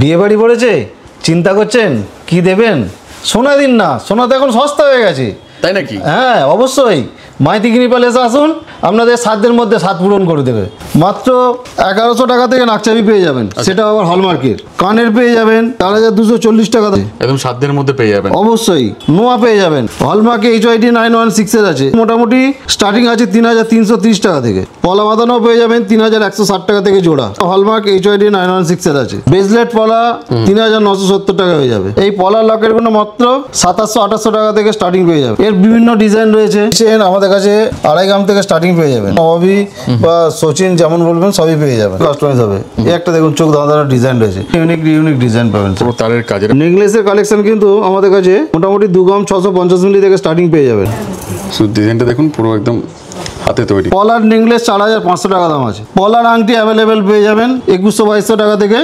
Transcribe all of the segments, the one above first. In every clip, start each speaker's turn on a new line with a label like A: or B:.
A: বিয়ে বাড়ি পড়েছে, চিন্তা করছেন কি দেবেন? সোনা দিন না, সোনা তো এখন সস্তা হয়ে গেছে।
B: তাই নাকি?
A: হ্যাঁ অবশ্যই, মাইতি গিনি প্যালেসে আসুন, আপনাদের সাধ্যের মধ্যে সাত পূরণ করে দেবে। মাত্র 1100 টাকা থেকে নাকচাবি পেয়ে যাবেন, সেটা আবার হলমার্কের। কানের পেয়ে যাবেন 4240 টাকা,
B: একদম সাধ্যের মধ্যে পেয়ে যাবেন।
A: অবশ্যই নোয়া পেয়ে যাবেন, হলমার্কে HYD 916 এর আছে, মোটামুটি স্টার্টিং আছে 3330 টাকা থেকে। পলা বাঁধানো পেয়ে যাবেন 3160 টাকা থেকে জোড়া, হলমার্ক HYD 916 এর আছে। ব্রেসলেট পলা 3970 টাকা হয়ে যাবে। এই পলার লকেট গুলো মাত্র 2700-2800 টাকা থেকে স্টার্টিং পেয়ে যাবে। এর বিভিন্ন ডিজাইন রয়েছে, আমাদের কাছে 2.5 গ্রাম থেকে স্টার্টিং পেয়ে যাবেন। নবাবী বা সচিন যেমন বলবেন সবই পেয়ে যাবেন, কাস্টমাইজ হবে। এই একটা দেখুন চোখ ধাঁধানো ডিজাইন রয়েছে, ইউনিক ডিজাইন পাবেন।
B: পুরো তারের কাজের
A: নেকলেসের কালেকশন কিন্তু আমাদের কাছে মোটামুটি 2 গ্রাম 650 মিলি থেকে স্টার্টিং পেয়ে যাবেন।
B: শুধু ডিজাইনটা দেখুন, পুরো একদম হাতে তৈরি।
A: পলার নেকলেস 4500 টাকা দাম আছে। পলার আংটি অ্যাভেলেবেল পেয়ে যাবেন 2100-2200 টাকা থেকে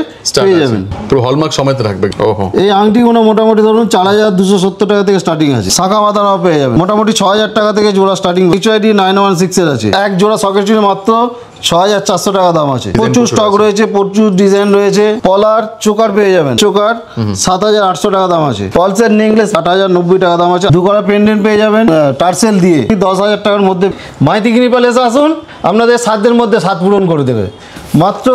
A: পেয়ে যাবেন,
B: পুরো হলমার্ক সমেত রাখবে। ওহো,
A: এই আংটিগুলো মোটামুটি ধরুন 4270 টাকা থেকে স্টার্টিং আছে। শাখা বাঁধানো পেয়ে যাবেন মোটামুটি 6000 টাকা থেকে জোড়া স্টার্টিং। HYD 916 এর আছে, এক জোড়া সকেট চুড়ি মাত্র 6400 টাকা দাম আছে। প্রচুর স্টক রয়েছে, প্রচুর ডিজাইন রয়েছে। পলার চোকার পেয়ে যাবেন, চোকার 7800 টাকা দাম আছে। পলসের নেকলেস 8090 টাকা দাম আছে। দুকড়া পেন্ডেন্ট পেয়ে যাবেন টার্সেল দিয়ে 10000 টাকার মধ্যে। মাইতি গিনি প্যালেসে আসুন, আপনাদের সাধ্যের মধ্যে সাত পূরণ করে দেবে। মাত্র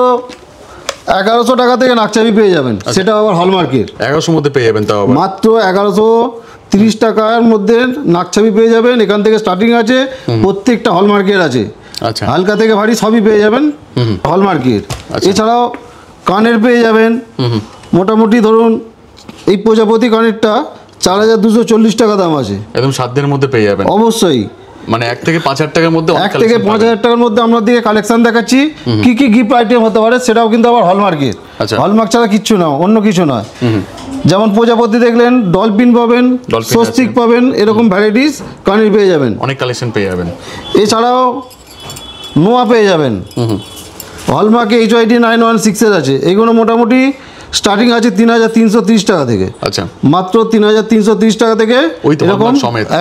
A: 1100 টাকা থেকে নাকচাবি পেয়ে যাবেন, সেটা আবার হলমার্কের।
B: 1100 মধ্যে পেয়ে যাবেন, তাও
A: মাত্র 1130 টাকার মধ্যে নাকচাবি পেয়ে যাবেন। এখান থেকে স্টার্টিং আছে, প্রত্যেকটা হলমার্কের আছে। আচ্ছা, হালকা থেকে ভারী সবই পেয়ে যাবেন হলমার্কের। এছাড়াও কানের পেয়ে যাবেন মোটামুটি ধরুন এই প্রজাপতি কানেরটা 4240 টাকা দাম আছে,
B: একদম সাধ্যের মধ্যে পেয়ে যাবেন।
A: অবশ্যই,
B: মানে 1 থেকে 5000 টাকার মধ্যে,
A: 1 থেকে 5000 টাকার মধ্যে আমরা দিকে কালেকশন দেখাচ্ছি। কি কি গিফট আইটেম হতে পারে সেটাও কিন্তু আবার হলমার্কের। হলমার্ক ছাড়া কিচ্ছু না, অন্য কিছু নয়। যেমন প্রজাপতি দেখলেন, ডলফিন পাবেন, স্বস্তিক পাবেন, এরকম ভ্যারাইটিস কানের পেয়ে যাবেন,
B: অনেক কালেকশন পেয়ে যাবেন।
A: এছাড়াও নোয়া পেয়ে যাবেন, হলমার্কে HYD 916 এর আছে। এইগুলো মোটামুটি স্টার্টিং আছে 3330 টাকা থেকে।
B: আচ্ছা,
A: মাত্র 3330 টাকা থেকে এরকম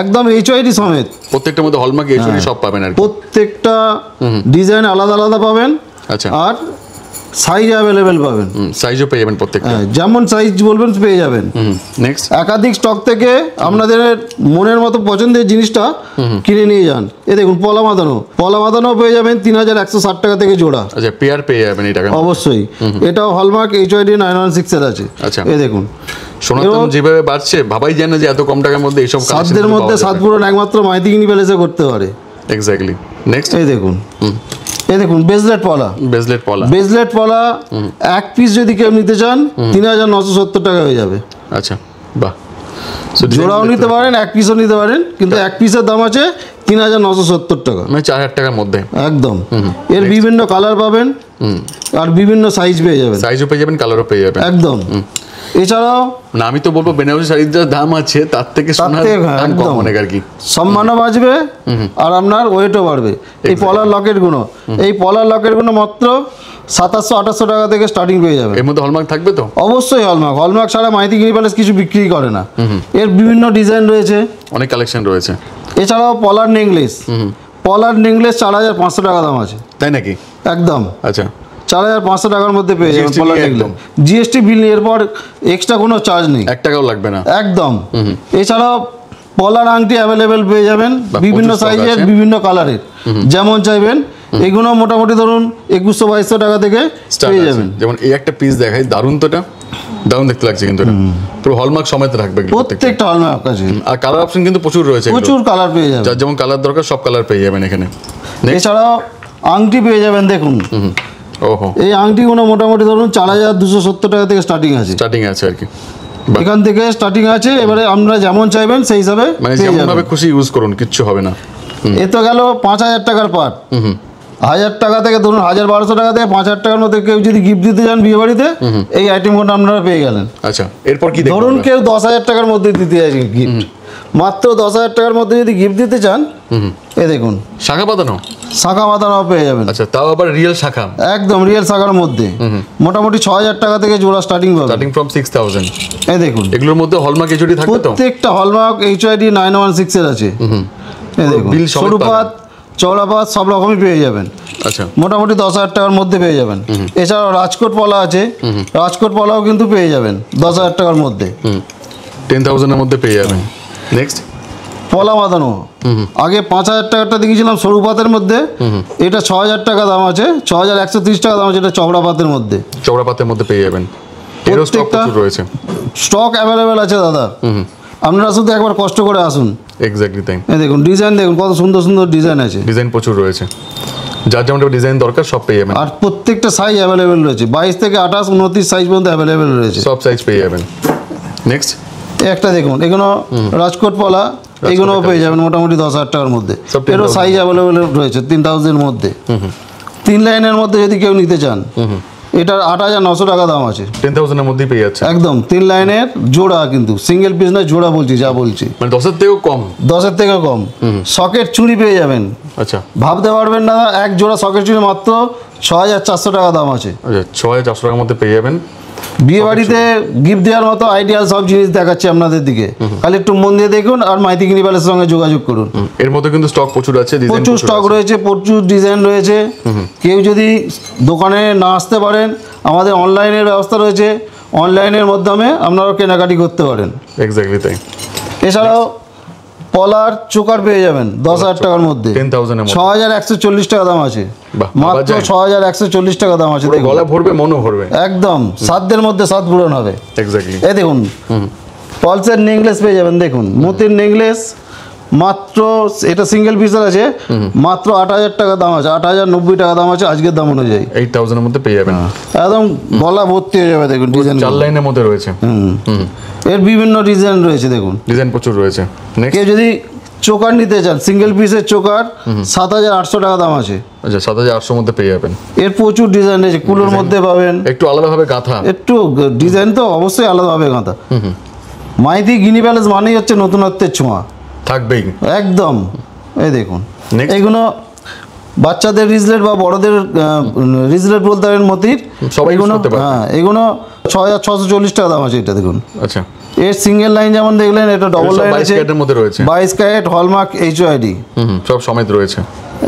A: একদম HYD সমেত।
B: প্রত্যেকটার মধ্যে হলমার্ক HYD সব পাবেন আর
A: প্রত্যেকটা ডিজাইন আলাদা আলাদা পাবেন। আচ্ছা, আর সাইজ অ্যাভেলেবেল পাবেন,
B: সাইজও পেয়ে যাবেন প্রত্যেকটা,
A: যেমন সাইজ বলবেন পেয়ে যাবেন।
B: নেক্সট,
A: একাধিক স্টক থেকে আপনাদের মনের মতো পছন্দের জিনিসটা কিনে নিয়ে যান। এ দেখুন পলা বাঁধানো পেয়ে যাবেন 3160 টাকা থেকে জোড়া।
B: আচ্ছা, পেয়ার পেয়ে যাবেন এই টাকা
A: অবশ্যই। এটাও হলমার্ক HYD 916 এর আছে।
B: আচ্ছা,
A: এই দেখুন
B: সোনার দাম যেভাবে বাড়ছে, ভাবাই যায় না যে এত কম টাকার মধ্যে এইসব
A: সাধ্যের মধ্যে সাত পূরণ একমাত্র মাইতি গিনি প্যালেসে করতে পারে।
B: এক্স্যাক্টলি। নেক্সট,
A: এই দেখুন ব্রেসলেট পলা 1 পিস যদি কেউ নিতে চান 3970 টাকা হয়ে যাবে।
B: আচ্ছা, বাহ,
A: জোড়াও নিতে পারেন, 1 পিসও নিতে পারেন, কিন্তু 1 পিসের দাম আছে 3970 টাকা,
B: মানে 4000 টাকার মধ্যে
A: একদম। এর বিভিন্ন কালার পাবেন আর বিভিন্ন সাইজ পেয়ে যাবেন,
B: সাইজও পেয়ে যাবেন, কালারও পেয়ে যাবেন
A: একদম। এছাড়াও
B: না, আমি তো বলবো বেনারসি শাড়ির যা দাম আছে তার থেকে সোনার দাম কম অনেক আর কি।
A: সম্মানও বাড়বে আর আপনার ওয়েটও বাড়বে। এই পলার লকেটগুলো মাত্র 2700-2800 টাকা থেকে স্টার্টিং পেয়ে যাবে।
B: এর মধ্যে হলমার্ক থাকবে তো?
A: অবশ্যই হলমার্ক ছাড়া মাইতি গিনি প্যালেস কিছু বিক্রি করে না। এর বিভিন্ন ডিজাইন রয়েছে,
B: অনেক কালেকশন রয়েছে।
A: এছাড়াও পলার নেকলেস 4500 টাকা দাম আছে।
B: তাই নাকি?
A: একদম।
B: আচ্ছা,
A: 4500 টাকার মধ্যে পেয়ে যাবেন পলার নেকলেস। জিএসটি বিল এরপর এক্সট্রা কোনো চার্জ নেই,
B: 1 টাকাও লাগবে না, একদম।
A: এছাড়াও পলার আংটি অ্যাভেলেবেল পেয়ে যাবেন, বিভিন্ন সাইজের, বিভিন্ন কালারের, যেমন চাইবেন। এগুলো মোটামুটি ধরুন 2100-2200 টাকা থেকে পেয়ে যাবেন।
B: যেমন এই একটা পিস দেখাই, দারুণ তো, এটা দারুণ দেখতে লাগছে, কিন্তু এটা পুরো হলমার্ক সমেত রাখবে
A: প্রত্যেকটা হলমার্ক আছে।
B: আর কালার অপশন কিন্তু প্রচুর রয়েছে,
A: প্রচুর কালার পেয়ে যাবেন,
B: যার যেমন কালার দরকার সব কালার পেয়ে যাবেন এখানে।
A: এছাড়াও আংটি পেয়ে যাবেন, দেখুন
B: ওহো,
A: এই আংটিগুলো মোটামুটি ধরুন 4270 টাকা থেকে স্টার্টিং আছে আর কি। এখান থেকে স্টার্টিং আছে। এবারে আমরা যেমন চাইবেন সেই হিসাবে,
B: মানে যেমন ভাবে খুশি ইউজ করুন, কিচ্ছু হবে না।
A: এ তো গেল 5000 টাকার পার্ট। 1000 টাকা থেকে ধরুন 1200 টাকা থেকে 5000 টাকার মধ্যে কেউ যদি গিফট দিতে চান বিয়ে বাড়িতে, এই আইটেমগুলো আপনারা পেয়ে গেলেন।
B: আচ্ছা, এরপর কি
A: ধরুন কেউ 10000 টাকার মধ্যে দিতে চাইছে গিফট, মাত্র 10000 টাকার মধ্যে যদি গিফট দিতে চান, এই দেখুন শাখা বাঁধানো পেয়ে যাবেন।
B: আচ্ছা, তাও আবার রিয়েল শাখা,
A: একদম রিয়েল শাখার মধ্যে মোটামুটি 6000 টাকা থেকে জোড়া স্টার্টিং
B: ফ্রম 6000।
A: এই দেখুন
B: এগুলোর মধ্যে হলমার্ক HYD থাকবে তো?
A: প্রত্যেকটা হলমার্ক HYD 916 এর আছে। এই দেখুন সরুপাত চওড়া পাত সব রকমই পেয়ে যাবেন।
B: আচ্ছা,
A: মোটামুটি 10,000 টাকার মধ্যে পেয়ে যাবেন। এছাড়াও রাজকোট পলা আছে, রাজকোট পলাও কিন্তু পেয়ে যাবেন 10,000 টাকার মধ্যে।
B: 10,000 এর মধ্যে পেয়ে যাবেন। নেক্সট,
A: পলা বাঁধানো আগে 5,000 টাকারটা দেখিয়েছিলাম সরু পাতের মধ্যে, এটা 6,000 টাকা দাম আছে, 6,130 টাকা দাম আছে এটা চওড়া পাতের মধ্যে।
B: চওড়া পাতের মধ্যে পেয়ে যাবেন। এরও স্টক
A: প্রত্যেকটা
B: প্রচুর রয়েছে।
A: স্টক অ্যাভেলেবেল আছে দাদা, আপনারা শুধু একবার কষ্ট করে আসুন।
B: এক্স্যাক্টলি তাই।
A: এই দেখুন ডিজাইন দেখুন কত সুন্দর সুন্দর ডিজাইন আছে,
B: ডিজাইন প্রচুর রয়েছে, যার যেমন ডিজাইন দরকার সব পেয়ে যাবেন।
A: আর প্রত্যেকটা সাইজ অ্যাভেলেবেল রয়েছে, 22 থেকে 28, 29 সাইজ পর্যন্ত অ্যাভেলেবেল রয়েছে,
B: সব সাইজ পেয়ে যাবেন। নেক্সট,
A: একটা দেখুন এগুলো রাজকোট পলা, এগুলোও পেয়ে যাবেন মোটামুটি 10,000 টাকার মধ্যে।
B: সব 10,000
A: এরও সাইজ অ্যাভেলেবেল রয়েছে 3,000 এর মধ্যে। 3 লাইনের মধ্যে যদি কেউ নিতে চান, এটার 8,900 টাকা দাম আছে।
B: 10,000 এর মধ্যেই পেয়ে যাচ্ছে
A: একদম 3 লাইনের জোড়া, কিন্তু সিঙ্গেল পিস নয়, জোড়া বলছি, যা বলছি
B: মানে 10 এর থেকেও কম।
A: 10-এর থেকে কম। সকেট চুড়ি পেয়ে যাবেন,
B: আচ্ছা
A: ভাবতে পারবেন না, এক জোড়া সকেট চুড়ি মাত্র 6,400 টাকা দাম আছে।
B: আচ্ছা, 6,400 টাকার মধ্যে পেয়ে যাবেন।
A: বিয়ে বাড়িতে গিফট দেওয়ার মতো আইডিয়াল সব জিনিস দেখাচ্ছি আপনাদের দিকে, খালি একটু মন দিয়ে দেখুন আর মাইতি গিনিবালের সঙ্গে যোগাযোগ করুন।
B: এর মধ্যে কিন্তু স্টক প্রচুর আছে, ডিজাইন
A: প্রচুর স্টক রয়েছে, প্রচুর ডিজাইন রয়েছে। কেউ যদি দোকানে না আসতে পারেন, আমাদের অনলাইনের ব্যবস্থা রয়েছে, অনলাইনের মাধ্যমে আপনারা কেনাকাটি করতে পারেন।
B: এক্স্যাক্টলি তাই।
A: এছাড়াও পলার চোকার পেয়ে যাবেন 10,000 টাকার মধ্যে,
B: 10,000 এর মধ্যে
A: 6,140 টাকা দাম আছে,
B: বাহ,
A: মাত্র
B: বাবা যায়।
A: 6,140 টাকা দাম আছে।
B: পুরো
A: দেখুন
B: গলা ভরবে, মনও ভরবে।
A: একদম সাধ্যের মধ্যে সাত পূরণ হবে।
B: এক্স্যাক্টলি।
A: এই দেখুন পলসের নেকলেস পেয়ে যাবেন, দেখুন মতির নেকলেস মাত্র, এটা সিঙ্গেল পিসের আছে, মাত্র 8,000 টাকা দাম আছে, 8,090 টাকা দাম আছে আজকের দাম অনুযায়ী।
B: 8,000 এর মধ্যে পেয়ে যাবেন।
A: একদম গলা ভর্তি হয়ে যাবে দেখুন ডিজাইন।
B: 4 লাইনের মধ্যে রয়েছে।
A: এর বিভিন্ন ডিজাইন রয়েছে দেখুন,
B: ডিজাইন প্রচুর রয়েছে। নেক্সট,
A: কেউ যদি চোকার নিতে চান, সিঙ্গেল পিসের চোকার 7,800 টাকা দাম আছে।
B: আচ্ছা, 7,800 মধ্যে পেয়ে যাবেন।
A: এর প্রচুর ডিজাইন রয়েছে, কুলোর মধ্যে পাবেন,
B: একটু আলাদাভাবে গাঁথা।
A: একটু ডিজাইন তো অবশ্যই আলাদাভাবে গাঁথা। মাইতি গিনি প্যালেস মানেই হচ্ছে নতুনত্বের ছোঁয়া,
B: থাকবেই
A: একদম। এই দেখুন
B: Next.
A: এইগুলো বাচ্চাদের রিজলেট বা বড়দের রিজলেট বলতে পারেন মতির,
B: সবাই use
A: এগুলো
B: করতে পারে।
A: হ্যাঁ, এগুলো 6,640 টাকা দাম আছে। এটা দেখুন,
B: আচ্ছা,
A: এর সিঙ্গেল লাইন যেমন দেখলেন, এটা ডবল
B: সব
A: লাইন
B: 22
A: আছে,
B: ক্যারেটের মধ্যে রয়েছে।
A: 22 ক্যারেট হলমার্ক HOID,
B: সব সমেত রয়েছে।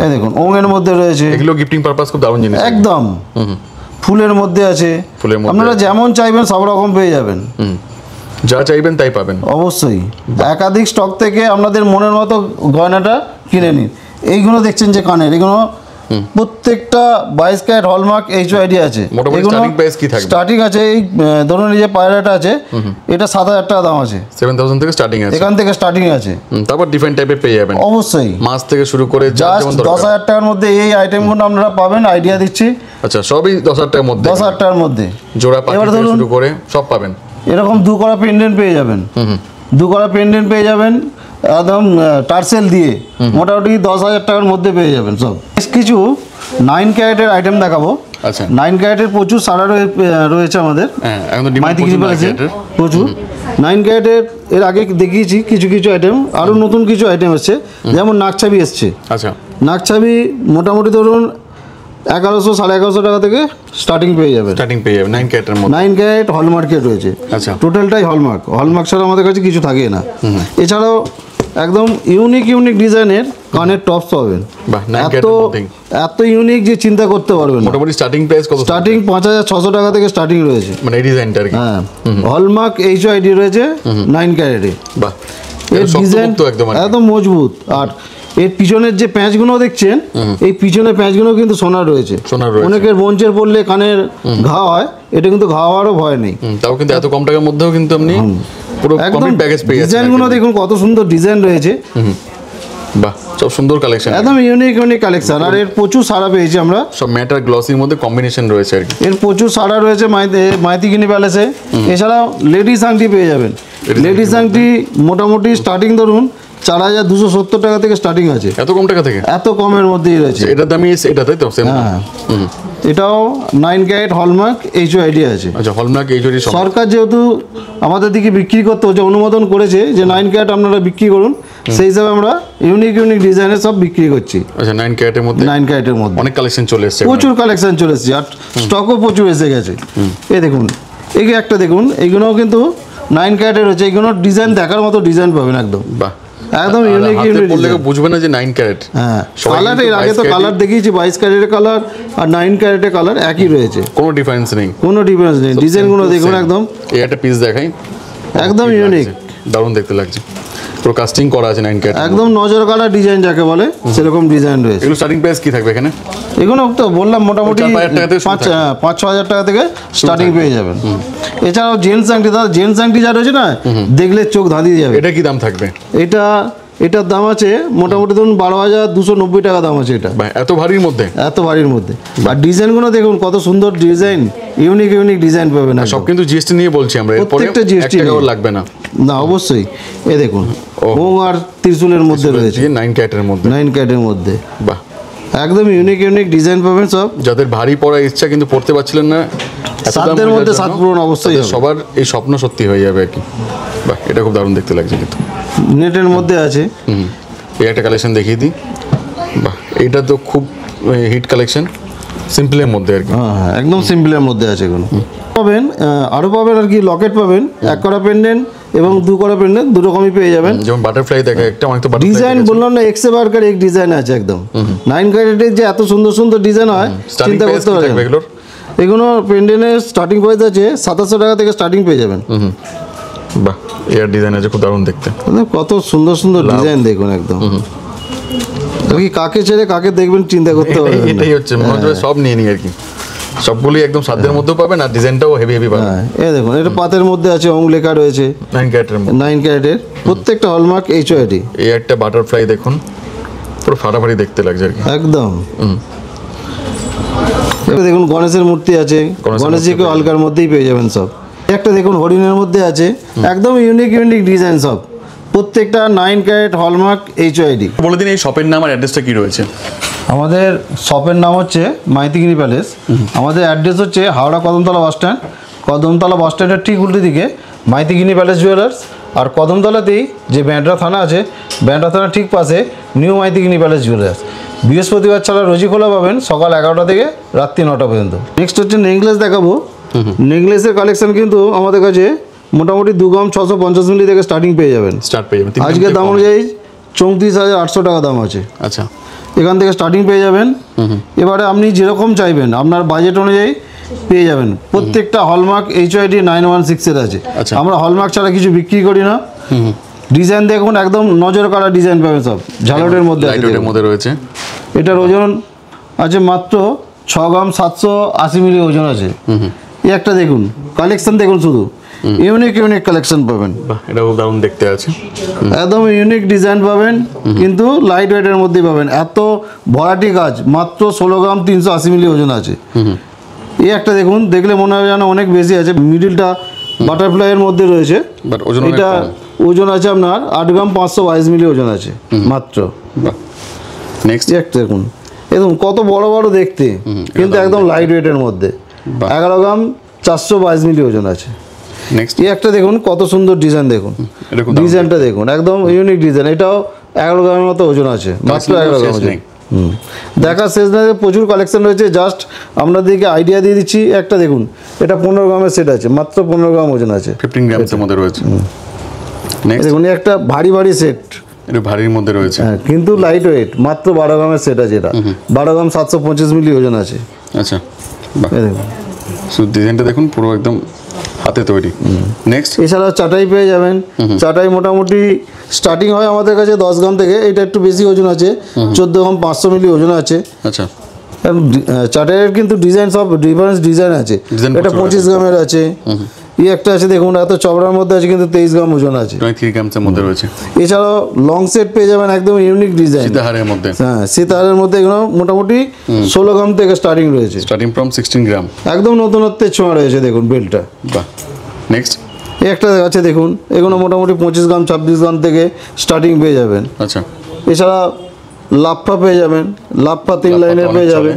A: এই দেখুন ওঙের মধ্যে রয়েছে,
B: এগুলো গিফটিং পারপাস খুব দারুণ জিনিস।
A: একদম ফুলের মধ্যে আছে,
B: ফুলের মধ্যে
A: আপনারা
B: আছে।
A: যেমন চাইবেন সব রকম পেয়ে যাবেন।
B: যা চাইবেন তাই পাবেন।
A: অবশ্যই একাধিক স্টক থেকে আপনাদের মনের মতো গয়নাটা কিনে নিন। এইগুলো দেখছেন যে কানের, এগুলো প্রত্যেকটা 22 ক্যারেট হলমার্ক HOID আছে।
B: মোটামুটি starting price কি থাকবে?
A: স্টার্টিং আছে, এই ধরুন এই যে পায়রাটা আছে, এটা 7,000 টাকা দাম আছে,
B: 7,000 থেকে স্টার্টিং আছে।
A: এখান থেকে স্টার্টিং আছে।
B: তারপর ডিফারেন্ট টাইপের পেয়ে যাবেন,
A: অবশ্যই
B: মাছ থেকে শুরু করে যার
A: জাস্ট
B: যেমন দরকার।
A: 10,000 টাকার মধ্যে এই আইটেমগুলো আপনারা পাবেন, আইডিয়া দিচ্ছি।
B: আচ্ছা, সবই 10,000 টাকার মধ্যে।
A: 10,000 টাকার মধ্যে
B: জোড়া পাখি
A: এবার
B: থেকে
A: ধরুন
B: শুরু করে সব পাবেন।
A: এরকম দু করা পেন্ডেন্ট পেয়ে যাবেন, দু করা পেন্ডেন্ট পেয়ে যাবেন একদম টার্সেল দিয়ে, মোটামুটি 10,000 টাকার মধ্যে পেয়ে যাবেন সব। বেশ কিছু 9 ক্যারেটের আইটেম দেখাবো।
B: আচ্ছা,
A: 9 ক্যারেটের প্রচুর সারা রয়েছে আমাদের
B: হ্যাঁ, এখন তো ডিমান্ড
A: মাইতি
B: প্রচুর
A: গিরিবাল আছে,
B: 9 ক্যারেটের।
A: প্রচুর 9 ক্যারেটের। এর আগে দেখিয়েছি কিছু কিছু আইটেম, আরও নতুন কিছু আইটেম এসছে, যেমন নাকছাবি এসছে।
B: আচ্ছা,
A: নাকছাবি মোটামুটি ধরুন 1100 1150 টাকা থেকে স্টার্টিং পেয়ে যাবেন।
B: স্টার্টিং পেয়ে যাবেন 9 ক্যারেটের মধ্যে।
A: 9 ক্যারেট হলমার্কের রয়েছে,
B: আচ্ছা।
A: টোটালটাই হলমার্ক, হলমার্ক ছাড়া আমাদের কাছে কিছু থাকে না। এছাড়াও একদম ইউনিক ইউনিক ডিজাইনের কানের টপস পাবেন,
B: বাহ, 9
A: এত
B: ক্যারেটের মধ্যেই।
A: এত ইউনিক যে চিন্তা করতে পারবেন না।
B: মোটামুটি স্টার্টিং প্রাইস কত?
A: স্টার্টিং 5,600 টাকা থেকে স্টার্টিং রয়েছে,
B: মানে এই ডিজাইনটা আর কি।
A: হ্যাঁ। হলমার্ক HOID রয়েছে 9 ক্যারেটে।
B: বাহ,
A: এর ডিজাইন
B: তো একদম আর কি।
A: একদম মজবুত। আর এর পিছনের যে প্যাঁচগুলো দেখছেন, এই পিছনের প্যাঁচগুলো কিন্তু সোনার রয়েছে।
B: সোনার রয়েছে।
A: অনেকের বঞ্চের পড়লে কানের ঘা হয়, এটা কিন্তু ঘা হওয়ারও ভয় নেই।
B: তাও কিন্তু এত কম টাকার মধ্যেও কিন্তু আপনি পুরো
A: একদম
B: কমপ্লিট প্যাকেজ পেয়ে যাচ্ছেন।
A: ডিজাইনগুলো দেখুন কত সুন্দর ডিজাইন রয়েছে,
B: বাহ, সব সুন্দর কালেকশন,
A: একদম ইউনিক ইউনিক কালেকশন। আর এর প্রচুর সাড়া পেয়েছি আমরা,
B: সব ম্যাটার গ্লসির মধ্যে কম্বিনেশন রয়েছে আর কি।
A: এর প্রচুর সাড়া রয়েছে মাইতি গিনি প্যালেসে। এছাড়াও লেডিস আংটি পেয়ে যাবেন। লেডিস আংটি মোটামুটি স্টার্টিং ধরুন 4,270 টাকা থেকে স্টার্টিং আছে,
B: এত কম টাকা থেকে?
A: এত কমের মধ্যেই রয়েছে।
B: এটার দামই এটা, তাই তো? সেম।
A: হ্যাঁ, এটাও 9 ক্যারেট হলমার্ক HOID আছে।
B: আচ্ছা, হলমার্ক HOID সব।
A: সরকার যেহেতু আমাদের দিকে বিক্রি করতে হচ্ছে, অনুমোদন করেছে যে 9 ক্যারেট আপনারা বিক্রি করুন, সেই হিসাবে আমরা ইউনিক ইউনিক ডিজাইনের সব বিক্রি করছি।
B: আচ্ছা, 9 ক্যারেটের মধ্যে
A: 9 ক্যারেটের মধ্যে
B: অনেক কালেকশন চলে এসেছে,
A: প্রচুর কালেকশন চলে এসেছে, আর স্টকও প্রচুর এসে গেছে। এই দেখুন, এই একটা দেখুন, এইগুলোও কিন্তু 9 ক্যারেটের রয়েছে। এইগুলো ডিজাইন দেখার মতো ডিজাইন পাবেন একদম।
B: বাহ,
A: একদম ইউনিক ইউনিক
B: বললে কেউ বুঝবে না যে 9 ক্যারেট।
A: হ্যাঁ,
B: সবাই
A: কালার
B: কিন্তু
A: এর আগে
B: 22
A: তো
B: ক্যারেটই-
A: কালার দেখিয়েছি, 22 ক্যারেটের কালার আর 9 ক্যারেটের কালার একই রয়েছে,
B: কোনো ডিফারেন্স নেই,
A: কোনো ডিফারেন্স নেই। ডিজাইনগুলো দেখুন একদম
B: এই একটা পিস দেখাই,
A: একদম
B: কি
A: ইউনিক,
B: লাগছে, দারুণ দেখতে লাগছে, পুরো কাস্টিং করা আছে 9 ক্যারেট।
A: একদম নজর কাড়া ডিজাইন যাকে বলে সেরকম ডিজাইন রয়েছে।
B: এগুলো স্টার্টিং প্রাইস কি থাকবে এখানে?
A: এগুলো তো বললাম মোটামুটি
B: 4-5 টাকা থেকে শুরু থাকে।
A: 5-6 হাজার টাকা থেকে স্টার্টিং পেয়ে যাবেন। এছাড়াও জেন্টস আংটি, দাদা জেন্টস আংটি যা রয়েছে না, দেখলে চোখ ধাঁধিয়ে যাবে।
B: এটা কি দাম থাকবে?
A: এটার দাম আছে মোটামুটি ধরুন 12,290 টাকা দাম আছে এটা,
B: ভাই এত ভারীর মধ্যে?
A: এত বাড়ির মধ্যে। আর ডিজাইনগুলো দেখুন কত সুন্দর ডিজাইন, ইউনিক ইউনিক ডিজাইন পাবেন
B: সব
A: একদম।
B: কিন্তু জিএসটি নিয়ে বলছি আমরা, এরপরে
A: প্রত্যেকটা GST
B: 1 টাকাও
A: নিয়ে।
B: লাগবে না।
A: না অবশ্যই, এ দেখুন ওং আর ত্রিশূলের মধ্যে রয়েছে,
B: 9 ক্যারেটের মধ্যে,
A: 9 ক্যারেটের মধ্যে
B: বাহ।
A: একদম ইউনিক ইউনিক ডিজাইন পাবেন সব।
B: যাদের ভারী পড়ার ইচ্ছা কিন্তু পড়তে পারছিলেন না, এত দাম
A: সাধ্যের মধ্যে
B: বোঝার
A: সাত
B: জন্য,
A: পূরণ অবশ্যই
B: তাদের
A: হবে।
B: সবার এই স্বপ্ন সত্যি হয়ে যাবে আর কি। বাহ, এটা খুব দারুণ দেখতে লাগছে কিন্তু।
A: নেটের মধ্যে আছে।
B: এই একটা কালেকশন দেখিয়ে দিই। বাহ, এইটা তো খুব হিট কালেকশন, সিম্পলের মধ্যে আর কি।
A: হ্যাঁ হ্যাঁ, একদম সিম্পলের মধ্যে আছে এগুলো। পাবেন আরও পাবেন আর কি, লকেট পাবেন, 1 করা পেন্ডেন্ট এবং 2 করা পেন্ডেন্ট, দু রকমই পেয়ে যাবেন।
B: যেমন বাটারফ্লাই দেখা একটা, অনেক তো
A: ডিজাইন বললাম না, এক্সে বারকার এক ডিজাইন আছে একদম। 9 ক্যারেটের যে এত সুন্দর সুন্দর ডিজাইন হয় চিন্তা করতে পারেন।
B: এগুলোর
A: এগুলো পেন্ডেন্টের স্টার্টিং প্রাইস আছে 2700 টাকা থেকে স্টার্টিং পেয়ে যাবেন।
B: বাহ, এর ডিজাইন আছে খুব দারুণ দেখতে।
A: মানে কত সুন্দর সুন্দর ডিজাইন দেখুন একদম। আর কি কাকে ছেড়ে কাকে দেখবেন চিন্তা করতে পারবেন না।
B: এটাই হচ্ছে, মনে হচ্ছে সব নিয়ে নিই আর কি, সবগুলোই একদম সাধ্যের মধ্যেও পাবেন আর ডিজাইনটাও হেভি হেভি পাবেন।
A: হ্যাঁ, এই দেখুন এটা পাতের মধ্যে আছে, ওং লেখা রয়েছে
B: 9 ক্যারেটের মধ্যে।
A: 9 ক্যারেটের, প্রত্যেকটা হলমার্ক HOID
B: এই একটা বাটারফ্লাই দেখুন, পুরো ফাটাফাটি দেখতে লাগছে আর কি।
A: একদম। এবার দেখুন গণেশের মূর্তি আছে, গণেশজিকে হালকার মধ্যেই পেয়ে যাবেন সব। একটা দেখুন হরিণের মধ্যে আছে, একদম ইউনিক ইউনিক ডিজাইন সব, প্রত্যেকটা 9 ক্যারেট হলমার্ক HOID।
B: বলে দিন এই শপের নাম আর অ্যাড্রেসটা কি রয়েছে?
A: আমাদের শপের নাম হচ্ছে মাইতিগিরি প্যালেস। আমাদের অ্যাড্রেস হচ্ছে হাওড়া কদমতলা বাস স্ট্যান্ড, কদমতলা বাস স্ট্যান্ডের ঠিক উল্টো দিকে মাইতিগিরি প্যালেস জুয়েলার্স। আর কদমতলাতেই যে ব্যান্ডরা থানা আছে, ব্যান্ডরা থানার ঠিক পাশে নিউ মাইতিগিরি প্যালেস জুয়েলার্স। বৃহস্পতিবার ছাড়া রোজই খোলা পাবেন, সকাল 11টা থেকে রাত্রি 9টা পর্যন্ত। নেক্সট হচ্ছে নেকলেস দেখাবো। নেকলেসের কালেকশন কিন্তু আমাদের কাছে মোটামুটি 2 গ্রাম 650 মিলি থেকে স্টার্টিং পেয়ে যাবেন।
B: স্টার্ট পেয়ে যাবেন
A: আজকের দাম অনুযায়ী 34,800 টাকা দাম আছে,
B: আচ্ছা,
A: এখান থেকে স্টার্টিং পেয়ে যাবেন। এবারে আপনি যেরকম চাইবেন আপনার বাজেট অনুযায়ী পেয়ে যাবেন। প্রত্যেকটা হলমার্ক HOID 916 এর আছে।
B: আচ্ছা।
A: আমরা হলমার্ক ছাড়া কিছু বিক্রি করি না। ডিজাইন দেখুন একদম নজর কাড়া ডিজাইন পাবেন সব, ঝালটের মধ্যে আছে
B: লাইটের
A: দেখুন।
B: মধ্যে রয়েছে।
A: এটার ওজন আছে মাত্র 6 গ্রাম 780 মিলি ওজন আছে। এই একটা দেখুন কালেকশন দেখুন, শুধু ইউনিক ইউনিক কালেকশন পাবেন।
B: বাহ, এটা খুব দারুণ দেখতে আছে।
A: একদম ইউনিক ডিজাইন পাবেন, কিন্তু লাইট ওয়েটের মধ্যেই পাবেন। এত ভরাটি কাজ, মাত্র 16 গ্রাম 380 মিলি ওজন আছে। এই একটা দেখুন, দেখলে মনে হবে যেন অনেক বেশি আছে। মিডিলটা বাটারফ্লাইয়ের মধ্যে রয়েছে,
B: বাট ওজন অনেক
A: এটা
B: কম।
A: ওজন আছে আপনার 8 গ্রাম 522 মিলি ওজন আছে মাত্র।
B: বাহ, নেক্সট
A: এই একটা দেখুন, দেখুন কত বড় বড় দেখতে, কিন্তু একদম লাইট ওয়েটের মধ্যে।
B: বাহ।
A: 11 গ্রাম 422 মিলি ওজন আছে।
B: নেক্সট
A: এই একটা দেখুন কত সুন্দর ডিজাইন দেখুন,
B: এটা খুব
A: ডিজাইনটা দেখুন একদম ইউনিক ডিজাইন। এটাও 11 গ্রামের মতো ওজন আছে, মাত্র 11 গ্রাম ওজন। দেখার শেষ নেই, প্রচুর কালেকশন রয়েছে। জাস্ট আপনাদেরকে আইডিয়া দিয়ে দিচ্ছি। একটা দেখুন, এটা 15 গ্রামের সেট আছে, মাত্র 15 গ্রাম ওজন আছে।
B: 15 গ্রামসের মধ্যে রয়েছে। নেক্সট
A: দেখুন এই একটা ভারী ভারী সেট,
B: এটা ভারীর মধ্যে রয়েছে।
A: হ্যাঁ কিন্তু লাইট ওয়েট, মাত্র 12 গ্রামের সেট আছে। এটা 12 গ্রাম 725 মিলি ওজন আছে।
B: আচ্ছা, বাহ,
A: এই দেখুন,
B: শুধু ডিজাইনটা দেখুন, পুরো একদম হাতে তৈরি। নেক্সট
A: এছাড়াও চাটাই পেয়ে যাবেন। চাটাই মোটামুটি স্টার্টিং হয় আমাদের কাছে 10 গ্রাম থেকে, এটা একটু বেশি ওজন আছে, 14 গ্রাম 500 মিলি ওজন আছে।
B: আচ্ছা,
A: চাটাইয়ের কিন্তু ডিজাইন সব ডিফারেন্স ডিজাইন আছে।
B: Design
A: এটা
B: প্রচুর
A: 25 গ্রামের আছে। এই একটা আছে দেখুন, এত চওড়ার মধ্যে আছে, কিন্তু 23 গ্রাম ওজন আছে।
B: 23 গ্রামসের মধ্যে রয়েছে।
A: এছাড়াও লং সেট পেয়ে যাবেন, একদম ইউনিক ডিজাইন।
B: সীতাহারের মধ্যে
A: হ্যাঁ, সীতাহারের মধ্যে এগুলো মোটামুটি 16 গ্রাম থেকে স্টার্টিং রয়েছে।
B: স্টার্টিং ফ্রম 16 গ্রাম।
A: একদম নতুনত্বের ছোঁয়া রয়েছে দেখুন বেলটা।
B: বাহ, নেক্সট
A: এই একটা আছে দেখুন, এগুলো মোটামুটি 25 গ্রাম 26 গ্রাম থেকে স্টার্টিং পেয়ে যাবেন।
B: আচ্ছা,
A: এছাড়া লাফা পেয়ে যাবেন, লাফা 3 লাইনের পেয়ে যাবে।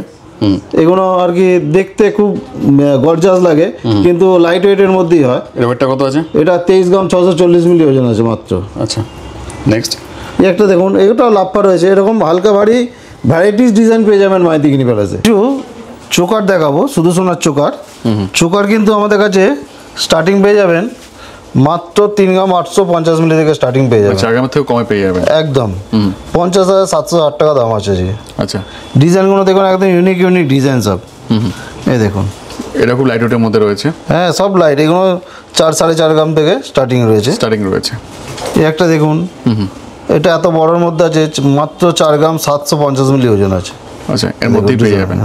A: এগুলো আর কি দেখতে খুব গর্জাস লাগে, কিন্তু লাইট ওয়েটের মধ্যেই হয়।
B: এর ওয়েটটা কত আছে?
A: এটা 23 গ্রাম 640 মিলি ওজন আছে মাত্র।
B: আচ্ছা, নেক্সট
A: এই একটা দেখুন, এটাও লাফা রয়েছে। এরকম হালকা ভারী ভ্যারাইটিস ডিজাইন পেয়ে যাবেন মাইতিগিরি প্যালেসে। কিছু চোকার দেখাবো, শুধু সোনার চোকার। চোকার কিন্তু আমাদের কাছে স্টার্টিং পেয়ে যাবেন মাত্র 3 গ্রাম 850 মিলি থেকে স্টার্টিং পেয়ে যাবেন।
B: 4 গ্রামের থেকে কমে পেয়ে যাবেন
A: একদম 50,760 টাকা দাম আছে জি।
B: আচ্ছা,
A: ডিজাইনগুলো দেখুন একদম ইউনিক ডিজাইন সব। এই দেখুন
B: এটা খুব লাইট ওয়েটের মধ্যে রয়েছে।
A: হ্যাঁ সব লাইট, এগুলো 4-4.5 গ্রাম থেকে স্টার্টিং রয়েছে। এই একটা দেখুন, এটা এত বড়র মধ্যে আছে, মাত্র 4 গ্রাম 750 মিলি ওজন আছে।
B: আচ্ছা, এর মধ্যেই পেয়ে যাবেন।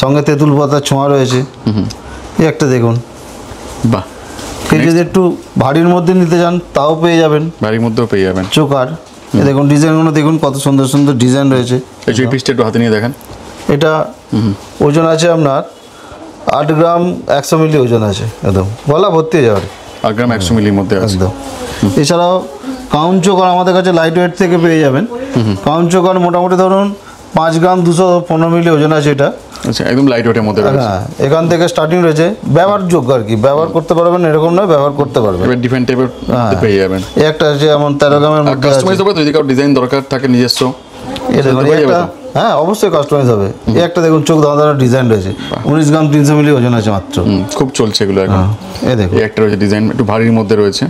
A: সঙ্গে তেঁতুল পাতার ছোঁয়া রয়েছে। এই একটা দেখুন,
B: বাহ,
A: কেউ যদি একটু ভারীর মধ্যে নিতে চান তাও পেয়ে যাবেন,
B: ভারীর মধ্যেও পেয়ে যাবেন।
A: চোকার এই দেখুন ডিজাইনগুলো দেখুন, কত সুন্দর সুন্দর ডিজাইন রয়েছে।
B: এই পিসটা একটু হাতে নিয়ে দেখেন।
A: এটা ওজন আছে আপনার 8 গ্রাম 100 মিলি ওজন আছে, একদম গলা ভর্তি হয়ে যাবে।
B: 8 গ্রাম 100 মিলির মধ্যে আছে
A: একদম। এছাড়াও কাউন্ট চোকার আমাদের কাছে লাইট ওয়েট থেকে পেয়ে যাবেন। কাউন্ট চোকার মোটামুটি ধরুন 5 গ্রাম 215 মিলি ওজন আছে এটা।
B: আচ্ছা, একদম লাইট ওয়েটের মধ্যে রয়েছে।
A: হ্যাঁ, এখান থেকে স্টার্টিং রয়েছে, ব্যবহারযোগ্য আর কি, ব্যবহার করতে পারবেন এরকম নয়, ব্যবহার করতে পারবেন।
B: এবার ডিফারেন্ট টাইপের পেয়ে যাবেন।
A: এই একটা আছে যেমন 13 গ্রামের মধ্যে আছে।
B: কাস্টমাইজ হবে তো, যদি কারো ডিজাইন দরকার থাকে নিজস্ব,
A: এই দেখুন একটা, হ্যাঁ অবশ্যই কাস্টমাইজ হবে। এই একটা দেখুন চোখ দাঁড়ানো ডিজাইন রয়েছে, 19 গ্রাম 300 মিলি ওজন আছে মাত্র।
B: খুব চলছে এগুলো এখন।
A: এই দেখুন
B: এই একটা রয়েছে ডিজাইন, একটু ভারীর মধ্যে রয়েছে।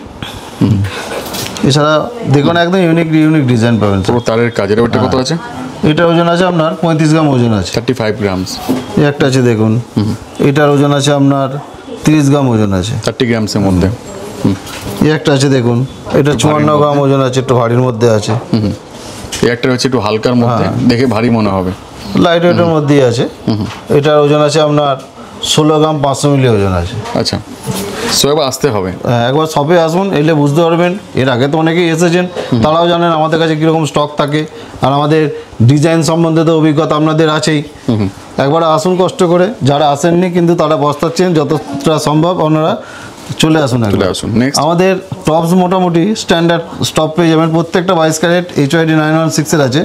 A: এছাড়া দেখুন একদম ইউনিক ডিজাইন পাবেন।
B: পুরো তারের কাজের ওটা কত আছে?
A: এটার ওজন আছে আপনার 35 গ্রাম ওজন আছে।
B: 35 গ্রামস।
A: এই একটা আছে দেখুন, এটার ওজন আছে আপনার 30 গ্রাম ওজন আছে,
B: 30 গ্রামসের মধ্যে।
A: এই একটা আছে দেখুন, এটা 54 গ্রাম ওজন আছে, একটু ভারীর মধ্যে আছে।
B: এই একটা রয়েছে একটু হালকার মধ্যে, দেখে ভারী মনে হবে,
A: লাইট ওয়েটের মধ্যেই আছে। এটার ওজন আছে আপনার 16 গ্রাম 500 মিলি ওজন আছে।
B: আচ্ছা, সো এবার আসতে হবে।
A: একবার শপে আসুন, এলে বুঝতে পারবেন। এর আগে তো অনেকেই এসেছেন, তারাও জানেন আমাদের কাছে কীরকম স্টক থাকে, আর আমাদের ডিজাইন সম্বন্ধে তো অভিজ্ঞতা আপনাদের আছেই। একবার আসুন কষ্ট করে, যারা আসেননি কিন্তু তারা বস্তাচ্ছেন, যতটা সম্ভব আপনারা চলে আসুন। আমাদের টপস মোটামুটি স্ট্যান্ডার্ড স্টপ পেয়ে যাবেন, প্রত্যেকটা 22 ক্যারেট HYD 916 এর আছে।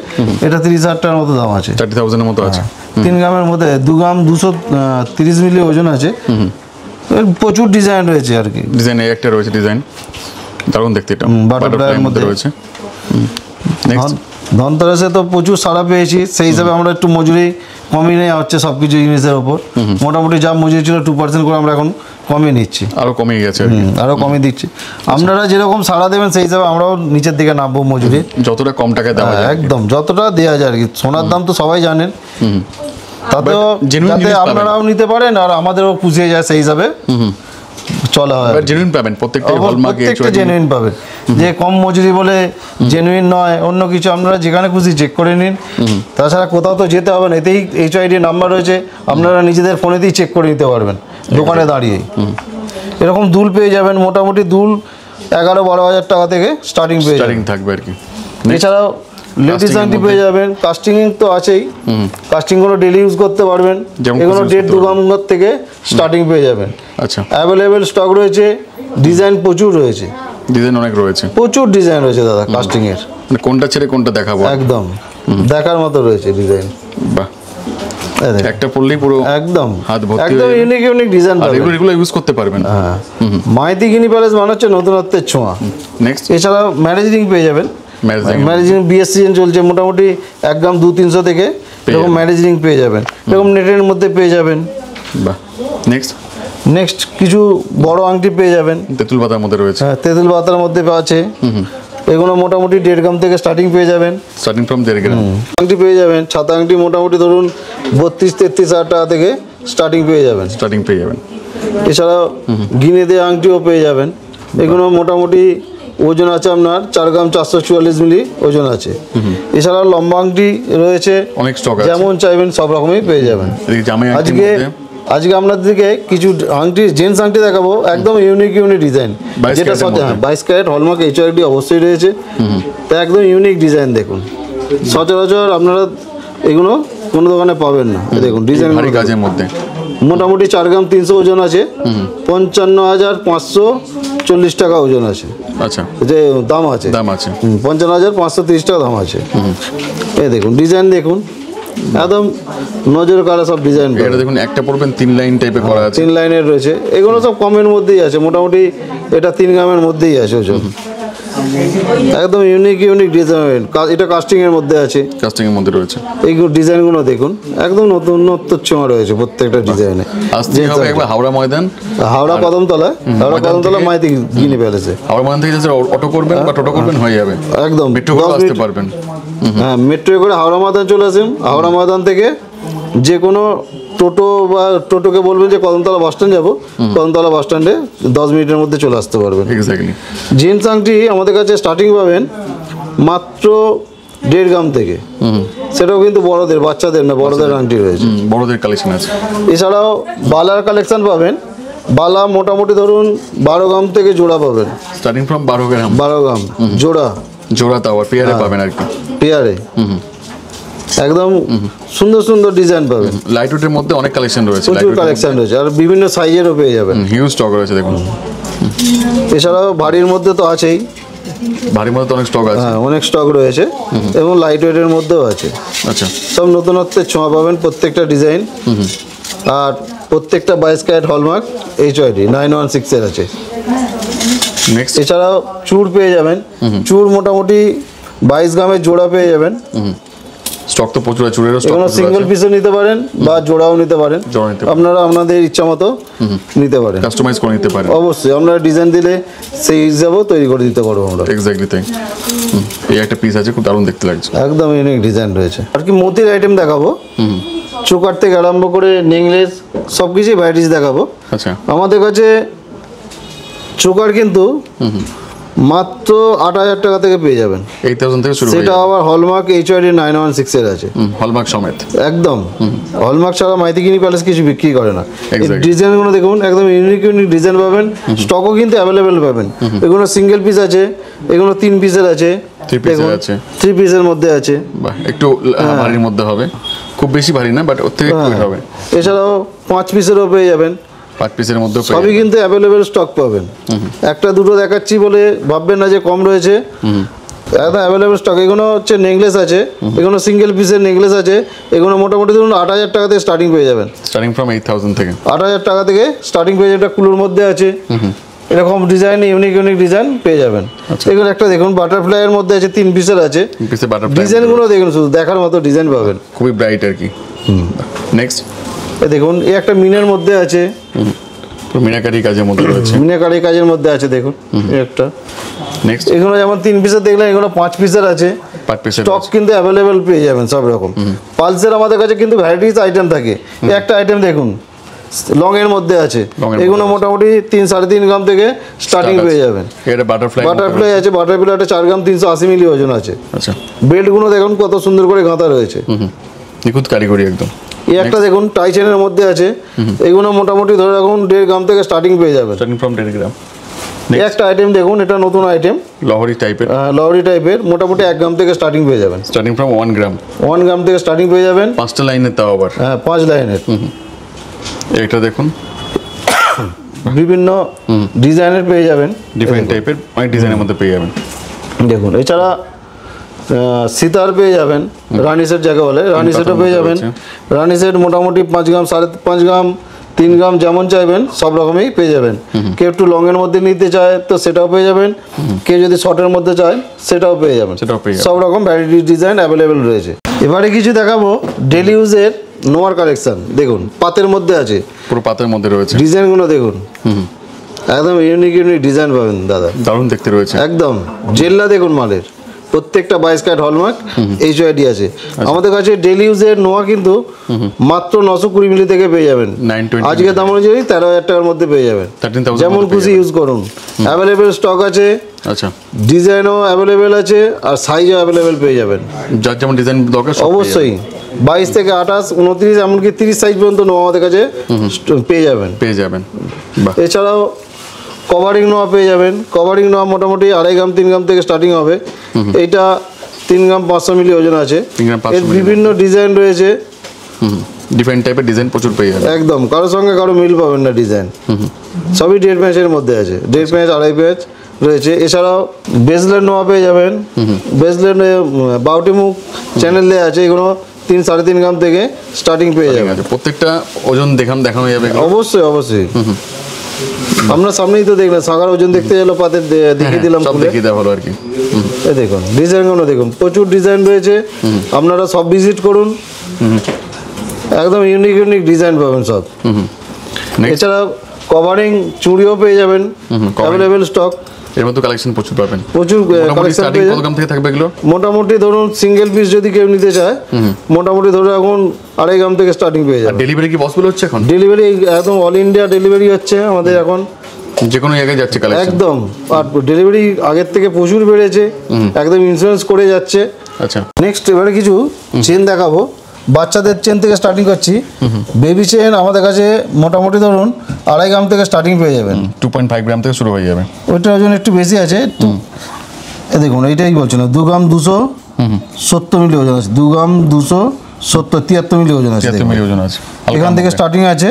A: এটা 30,000 টাকার মতো দাম আছে,
B: 30,000 এর মতো আছে।
A: 3 গ্রামের মধ্যে 2 গ্রাম 230 মিলি ওজন আছে। প্রচুর ডিজাইন রয়েছে আর কি।
B: ডিজাইন এই একটা রয়েছে, ডিজাইন দারুণ দেখতে, এটা
A: বাটারফ্লাইয়ের মধ্যে রয়েছে। ধনতেরাসে তো প্রচুর সাড়া পেয়েছি, সেই হিসাবে আমরা একটু মজুরি কমিয়ে নেওয়া হচ্ছে সব কিছু জিনিসের ওপর। মোটামুটি যা মজুরি ছিল 2% করে আমরা এখন কমিয়ে নিচ্ছি,
B: আরও কমিয়ে গেছে,
A: আরও কমিয়ে দিচ্ছি। আপনারা যেরকম সাড়া দেবেন সেই হিসাবে আমরাও নিচের দিকে নামবো মজুরি,
B: যতটা কম টাকায় দেওয়া যায়,
A: একদম যতটা দেওয়া যায় আর কি। সোনার দাম তো সবাই জানেন, তাতেও যাতে আপনারাও নিতে পারেন আর আমাদেরও পুষিয়ে যায়, সেই হিসাবে চলা হয়।
B: জেনুইন পাবেন, প্রত্যেকটা হলমার্ক
A: জেনুইন পাবেন, যে কম মজুরি বলে জেনুইন নয় অন্য কিছু। আপনারা যেখানে খুশি চেক করে নিন, তাছাড়া কোথাও তো যেতে হবে না, এতেই HYD নাম্বার রয়েছে, আপনারা নিজেদের ফোনেতেই চেক করে নিতে পারবেন দোকানে দাঁড়িয়ে। এরকম দুল পেয়ে যাবেন, মোটামুটি দুল 11-12 হাজার টাকা থেকে স্টার্টিং
B: থাকবে আর কি।
A: এছাড়াও লেডিস আংটি পেয়ে যাবেন, কাস্টিং তো আছেই, কাস্টিংগুলো ডেলি ইউজ করতে পারবেন। এগুলো 1.5-2 গ্রাম থেকে স্টার্টিং পেয়ে যাবেন।
B: আচ্ছা,
A: অ্যাভেলেবেল স্টক রয়েছে, ডিজাইন প্রচুর রয়েছে,
B: ডিজাইন অনেক রয়েছে,
A: প্রচুর ডিজাইন রয়েছে দাদা কাস্টিং এর।
B: কোনটা ছেড়ে কোনটা দেখাবো,
A: একদম দেখার মতো রয়েছে ডিজাইন।
B: বাহ, একটা পড়লেই পুরো
A: একদম
B: হাত ভর্তি,
A: একদম ইউনিক ডিজাইন পাবেন,
B: এগুলো রেগুলার ইউজ করতে পারবেন।
A: হ্যাঁ, মাইতি গিনি প্যালেস মানে হচ্ছে নতুনত্বের ছোঁয়া।
B: নেক্সট,
A: এছাড়া ম্যারেজ রিং পেয়ে যাবেন। ম্যারেজ রিং বিয়ের সিজন চলছে, মোটামুটি 1 গ্রাম 200-300 থেকে এরকম ম্যারেজ রিং পেয়ে যাবেন, এরকম নেটের মধ্যে পেয়ে যাবেন।
B: বাহ,
A: নেক্সট কিছু বড় আংটি পেয়ে যাবেন,
B: তেঁতুল পাতার মধ্যে রয়েছে।
A: হ্যাঁ, তেঁতুল পাতার মধ্যে আছে। এগুলো মোটামুটি 1.5 গ্রাম থেকে স্টার্টিং পেয়ে যাবেন,
B: স্টার্টিং ফ্রম 1.5 গ্রাম।
A: আংটি পেয়ে যাবেন, ছাতা আংটি মোটামুটি ধরুন 32-33 হাজার টাকা থেকে স্টার্টিং পেয়ে যাবেন। এছাড়াও গিনে দেওয়া আংটিও পেয়ে যাবেন। এগুলো মোটামুটি ওজন আছে আপনার 4 গ্রাম 444 মিলি ওজন আছে। এছাড়াও লম্বা আংটি রয়েছে,
B: অনেক স্টক আছে,
A: যেমন চাইবেন সব রকমই পেয়ে যাবেন। আজকে আপনাদেরকে কিছু আংটি, জেন্টস আংটি দেখাবো, একদম ইউনিক ডিজাইন, যেটা 22 ক্যারেট হলমার্ক HYD অবশ্যই রয়েছে। তা একদম ইউনিক ডিজাইন দেখুন, সচরাচর আপনারা এগুলো কোনো দোকানে পাবেন না। দেখুন ডিজাইন
B: কাজের মধ্যে
A: মোটামুটি 4 গ্রাম 300 ওজন আছে, 55,540 টাকা ওজন আছে।
B: আচ্ছা,
A: যে দাম আছে 55,530 টাকা দাম আছে। এই দেখুন ডিজাইন দেখুন, একদম নজর কাড়া সব ডিজাইন।
B: এটা দেখুন, একটা পড়বেন 3 লাইন টাইপের করা আছে,
A: 3 লাইনের রয়েছে। এগুলো সব কমের মধ্যেই আছে, মোটামুটি এটা 3 গ্রামের মধ্যেই আছে ওজন। একদম ইউনিক ডিজাইন, এটা কাস্টিং এর মধ্যে আছে।
B: কাস্টিং এর মধ্যে রয়েছে।
A: এইগুলো ডিজাইনগুলো দেখুন, একদম নতুনত্ব ছোঁয়া রয়েছে প্রত্যেকটা ডিজাইনে।
B: আসতে হবে একবার হাওড়া ময়দান,
A: হাওড়া কদমতলা, হাওড়া কদমতলা মাইতি গিনি প্যালেসে।
B: হাওড়া ময়দান থেকে অটো করবেন বা টোটো করবেন হয়ে যাবে,
A: একদম
B: মেট্রো করে আসতে পারবেন।
A: হ্যাঁ, মেট্রো করে হাওড়া ময়দান চলে আসেন। হাওড়া ময়দান থেকে যে কোনো টোটো বা টোটোকে বলবেন যে কদমতলা বাস স্ট্যান্ড যাবো, কদমতলা বাস স্ট্যান্ডে 10 মিনিটের মধ্যে চলে আসতে পারবেন।
B: এক্স্যাক্টলি।
A: জিন্স আংটি আমাদের কাছে স্টার্টিং পাবেন মাত্র 1.5 গ্রাম থেকে, সেটাও কিন্তু বড়দের, বাচ্চাদের না, বড়দের আংটি রয়েছে,
B: বড়দের কালেকশন আছে।
A: এছাড়াও বালার কালেকশন পাবেন। বালা মোটামুটি ধরুন 12 গ্রাম থেকে জোড়া পাবেন,
B: স্টার্টিং ফ্রম 12 গ্রাম।
A: 12 গ্রাম জোড়া,
B: জোড়া তাও পেয়ারে পাবেন আর কি,
A: পেয়ারে। একদম সুন্দর সুন্দর ডিজাইন পাবেন।
B: লাইট ওয়েটের মধ্যে অনেক কালেকশন রয়েছে,
A: প্রচুর কালেকশন রয়েছে, আর বিভিন্ন সাইজেরও পেয়ে যাবেন।
B: হিউজ স্টক রয়েছে দেখুন।
A: এছাড়াও ভারীর মধ্যে তো আছেই,
B: ভারীর মধ্যে তো অনেক স্টক আছে।
A: হ্যাঁ, অনেক স্টক রয়েছে এবং লাইট ওয়েটের মধ্যেও আছে।
B: আচ্ছা,
A: সব নতুনত্বের ছোঁয়া পাবেন প্রত্যেকটা ডিজাইন। আর প্রত্যেকটা 22 ক্যারেট হলমার্ক HYD 916 এর আছে।
B: নেক্সট,
A: এছাড়াও চূড় পেয়ে যাবেন। চূড় মোটামুটি 22 গ্রামের জোড়া পেয়ে যাবেন।
B: স্টক তো প্রচুর আছে, চুড়েরও স্টক
A: এগুলো সিঙ্গেল পিসও নিতে পারেন বা জোড়াও নিতে পারেন,
B: জোড়া নিতে পারেন।
A: আপনারা আপনাদের ইচ্ছা মতো নিতে পারেন,
B: কাস্টমাইজ করে নিতে পারেন।
A: অবশ্যই আপনারা ডিজাইন দিলে সেই হিসাবেও তৈরি করে দিতে পারবো আমরা।
B: এক্স্যাক্টলি তাই। এই একটা পিস আছে, খুব দারুণ দেখতে লাগছে।
A: একদম ইউনিক ডিজাইন রয়েছে। আর কি মোতির আইটেম দেখাবো, চোকার থেকে আরম্ভ করে নেকলেস সব কিছুই ভ্যারাইটিস দেখাবো।
B: আচ্ছা,
A: আমাদের কাছে চোকার কিন্তু মাত্র 8,000 টাকা থেকে পেয়ে যাবেন।
B: 8000 থেকে শুরু,
A: সেটা আবার হলমার্ক HYD 916 এর আছে,
B: হলমার্ক সমেত।
A: একদম হলমার্ক ছাড়া মাইতিগিনি প্যালেস কিছু বিক্রি করে না।
B: Exactly.
A: ডিজাইনগুলো দেখুন, একদম ইউনিক ডিজাইন পাবেন। স্টকও কিন্তু অ্যাভেলেবেল পাবেন। এগুলো সিঙ্গেল পিস আছে, এগুলো 3 পিসের আছে,
B: 3 পিসের আছে,
A: 3 পিসের মধ্যে আছে।
B: বাহ, একটু ভারীর মধ্যে হবে, খুব বেশি ভারী না, বাট ওর থেকে একটু ওয়েট হবে।
A: এছাড়াও 5 পিসেরও পেয়ে যাবেন।
B: 5 পিসের মধ্যে
A: সবই কিন্তু অ্যাভেলেবেল স্টক পাবেন। একটা দুটো দেখাচ্ছি বলে ভাববেন না যে কম রয়েছে, একদম অ্যাভেলেবেল স্টক। এগুলো হচ্ছে নেকলেস আছে, এগুলো সিঙ্গেল পিসের নেকলেস আছে। এগুলো মোটামুটি ধরুন 8,000 টাকা থেকে স্টার্টিং পেয়ে যাবেন।
B: স্টার্টিং ফ্রম 8000 থেকে
A: 8,000 টাকা থেকে স্টার্টিং পেয়ে যাবেন। কুলোর মধ্যে আছে, এরকম ডিজাইন, ইউনিক ডিজাইন পেয়ে যাবেন। এগুলো একটা দেখুন বাটারফ্লাই এর মধ্যে আছে, 3 পিসের আছে।
B: পিসে বাটারফ্লাই
A: ডিজাইনগুলো দেখুন, শুধু দেখার মতো ডিজাইন পাবেন,
B: খুবই ব্রাইট আর কি। নেক্সট,
A: এই দেখুন, এই একটা মিনের মধ্যে আছে,
B: মিনাকারি কাজের মধ্যে রয়েছে,
A: মিনাকারি কাজের মধ্যে আছে দেখুন এই একটা।
B: নেক্সট,
A: এগুলো যেমন 3 পিসের দেখলেন, এগুলো 5 পিসের আছে।
B: 5 পিসের
A: স্টক কিন্তু অ্যাভেলেবেল পেয়ে যাবেন সব রকম। পালসের আমাদের কাছে কিন্তু ভ্যারাইটিস আইটেম থাকে। এই একটা আইটেম দেখুন, লং এর মধ্যে আছে, এগুলো মোটামুটি 3-3.5 গ্রাম থেকে স্টার্টিং পেয়ে যাবেন।
B: এটা বাটারফ্লাই
A: আছে, বাটারফ্লাইটা 4 গ্রাম 380 মিলি ওজন আছে।
B: আচ্ছা,
A: বেল্টগুলো দেখুন কত সুন্দর করে গাঁথা রয়েছে,
B: নিখুঁত কারিগরি একদম।
A: এই একটা দেখুন টাই চেনের মধ্যে আছে, এগুলো মোটামুটি ধরে রাখুন 1.5 গ্রাম থেকে স্টার্টিং পেয়ে যাবেন।
B: স্টার্টিং ফ্রম 1.5 গ্রাম।
A: এই একটা আইটেম দেখুন, এটা নতুন আইটেম,
B: লহরি টাইপের,
A: লহরি টাইপের, মোটামুটি 1 গ্রাম থেকে স্টার্টিং পেয়ে যাবেন।
B: স্টার্টিং ফ্রম 1 গ্রাম,
A: 1 গ্রাম থেকে স্টার্টিং পেয়ে যাবেন।
B: 5টা লাইনের তাও আবার,
A: হ্যাঁ, 5 লাইনের।
B: এটা দেখুন,
A: বিভিন্ন ডিজাইনের পেয়ে যাবেন,
B: ডিফারেন্ট টাইপের অনেক ডিজাইনের মধ্যে পেয়ে যাবেন।
A: দেখুন এছাড়া সিতার পেয়ে যাবেন, রানি সেট যাকে বলে, রানি সেটও পেয়ে যাবেন। রানি সেট মোটামুটি 5 গ্রাম, 5.5 গ্রাম, 3 গ্রাম যেমন চাইবেন সব রকমই পেয়ে যাবেন। কেউ একটু লংয়ের মধ্যে নিতে চায় তো সেটাও পেয়ে যাবেন, কেউ যদি শর্টের মধ্যে চায় সেটাও পেয়ে যাবেন। সব রকম ভ্যারাইটি ডিজাইন অ্যাভেলেবেল রয়েছে। এবারে কিছু দেখাবো ডেলি ইউজের নোয়ার কালেকশন। দেখুন পাতের মধ্যে আছে,
B: পুরো পাতের মধ্যে রয়েছে,
A: ডিজাইনগুলো দেখুন, একদম ইউনিক ডিজাইন পাবেন দাদা,
B: দারুণ দেখতে রয়েছে একদম।
A: জেল্লা দেখুন মালের, প্রত্যেকটা 22 ক্যারেট হলমার্ক HYD আছে। আমাদের কাছে ডেলি ইউজের নোয়া কিন্তু মাত্র 920 মিলি থেকে পেয়ে যাবেন। আজকে দাম অনুযায়ী 13,000 টাকার মধ্যে পেয়ে যাবেন, যেমন খুশি ইউজ করুন। অ্যাভেলেবেল স্টক আছে,
B: আচ্ছা,
A: ডিজাইনও অ্যাভেলেবেল আছে, আর সাইজও অ্যাভেলেবেল পেয়ে যাবেন।
B: যার যেমন ডিজাইন দরকার
A: অবশ্যই 22 থেকে 28, 29, এমনকি 30 সাইজ পর্যন্ত নোয়া আমাদের কাছে পেয়ে যাবেন। এছাড়াও কভারিং নোয়া পেয়ে যাবেন। কভারিং নোয়া মোটামুটি 2.5 গ্রাম 3 গ্রাম থেকে স্টার্টিং হবে। এইটা 3 গ্রাম 500 মিলি ওজন আছে। এর বিভিন্ন ডিজাইন রয়েছে,
B: ডিফারেন্ট টাইপের ডিজাইন প্রচুর পেয়ে যাবেন।
A: একদম কারোর সঙ্গে কারো মিল পাবেন না ডিজাইন। সবই 1.5 প্যাঁচের মধ্যে আছে, 1.5 প্যাঁচ 2.5 প্যাঁচ রয়েছে। এছাড়াও বেসলেট নোয়া পেয়ে যাবেন। বেসলেট বাউটি মুখ চ্যানেলে আছে, এগুলো 3-3.5 গ্রাম থেকে স্টার্টিং পেয়ে যাবেন।
B: প্রত্যেকটা ওজন দেখানো যাবে,
A: অবশ্যই। আপনার সামনেই তো দেখলেন, সাগার ওজন দেখতে গেলো পাতের দেখিয়ে দিলাম
B: সব
A: খুলে।
B: দেখিয়ে দেওয়া হলো আর কি।
A: এই দেখুন ডিজাইনগুলো দেখুন, প্রচুর ডিজাইন রয়েছে, আপনারা সব ভিজিট করুন, একদম ইউনিক ইউনিক ডিজাইন পাবেন সব।
B: Next,
A: এছাড়া কভারিং চুড়িও পেয়ে যাবেন, অ্যাভেলেবেল স্টক,
B: এর মধ্যে কালেকশন প্রচুর পাবেন।
A: প্রচুর
B: মোটামুটি
A: কালেকশন
B: স্টার্টিং
A: পেয়ে
B: কত
A: যাবেন।
B: দাম থেকে থাকবে এগুলো?
A: মোটামুটি ধরুন সিঙ্গেল পিস যদি কেউ নিতে চায়, মোটামুটি ধরুন এখন 2.5 গ্রাম থেকে স্টার্টিং পেয়ে যাবে।
B: ডেলিভারি কি পসিবল হচ্ছে এখন?
A: ডেলিভারি একদম অল ইন্ডিয়া ডেলিভারি হচ্ছে আমাদের এখন,
B: যে কোনো জায়গায় যাচ্ছে কালেকশন?
A: একদম। আর ডেলিভারি আগের থেকে প্রচুর বেড়েছে, একদম ইন্স্যুরেন্স করে যাচ্ছে।
B: আচ্ছা,
A: নেক্সট এবারে কিছু চেন দেখাবো, বাচ্চাদের চেন থেকে স্টার্টিং করছি। বেবি চেন আমাদের কাছে মোটামুটি ধরুন 2.5 গ্রাম থেকে স্টার্টিং পেয়ে যাবেন।
B: 2.5 গ্রাম থেকে শুরু হয়ে যাবে।
A: ওইটার ওজন একটু বেশি আছে একটু। এ দেখুন এইটাই বলছি না, 2 গ্রাম 270 মিলি ওজন আছে, 2 গ্রাম 273 মিলি ওজন আছে।
B: 73 মিলি ওজন আছে।
A: এখান থেকে স্টার্টিং আছে।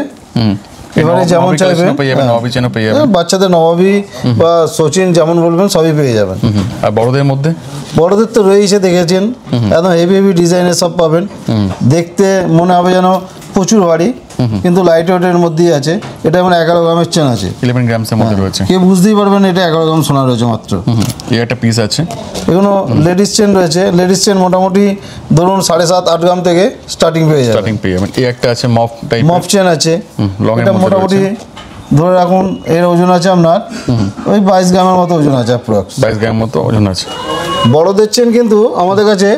A: এবারে যেমন চাইবেন,
B: নবাবী চেনও পেয়ে যাবেন।
A: বাচ্চাদের নবাবী বা সচিন যেমন বলবেন সবই পেয়ে যাবেন।
B: আর বড়দের মধ্যে?
A: বড়দের তো রয়েছে, দেখেছেন একদম হেভি হেভি ডিজাইনের সব পাবেন। দেখতে মনে হবে যেন প্রচুর ভারী, কিন্তু লাইট ওয়েটের মধ্যেই আছে। এটা মানে 11 গ্রামের চেন আছে,
B: 11 গ্রামসের মধ্যে রয়েছে।
A: কেউ বুঝতেই পারবেন এটা 11 গ্রাম সোনা রয়েছে মাত্র।
B: এই একটা পিস আছে।
A: এগুলো লেডিস চেন রয়েছে, লেডিস চেন মোটামুটি ধরুন 7.5-8 গ্রাম থেকে স্টার্টিং পেয়ে যাবে।
B: স্টার্টিং পেয়ে যাবেন। এই একটা আছে মফ টাইপ,
A: মফ চেন আছে,
B: লং এর
A: এটা
B: মধ্যে
A: মোটামুটি ধরে রাখুন এর ওজন আছে আপনার ওই 22 গ্রামের মতো ওজন আছে অ্যাপ্রক্স।
B: 22 গ্রাম মতো ওজন আছে।
A: বড়দের চেন কিন্তু আমাদের কাছে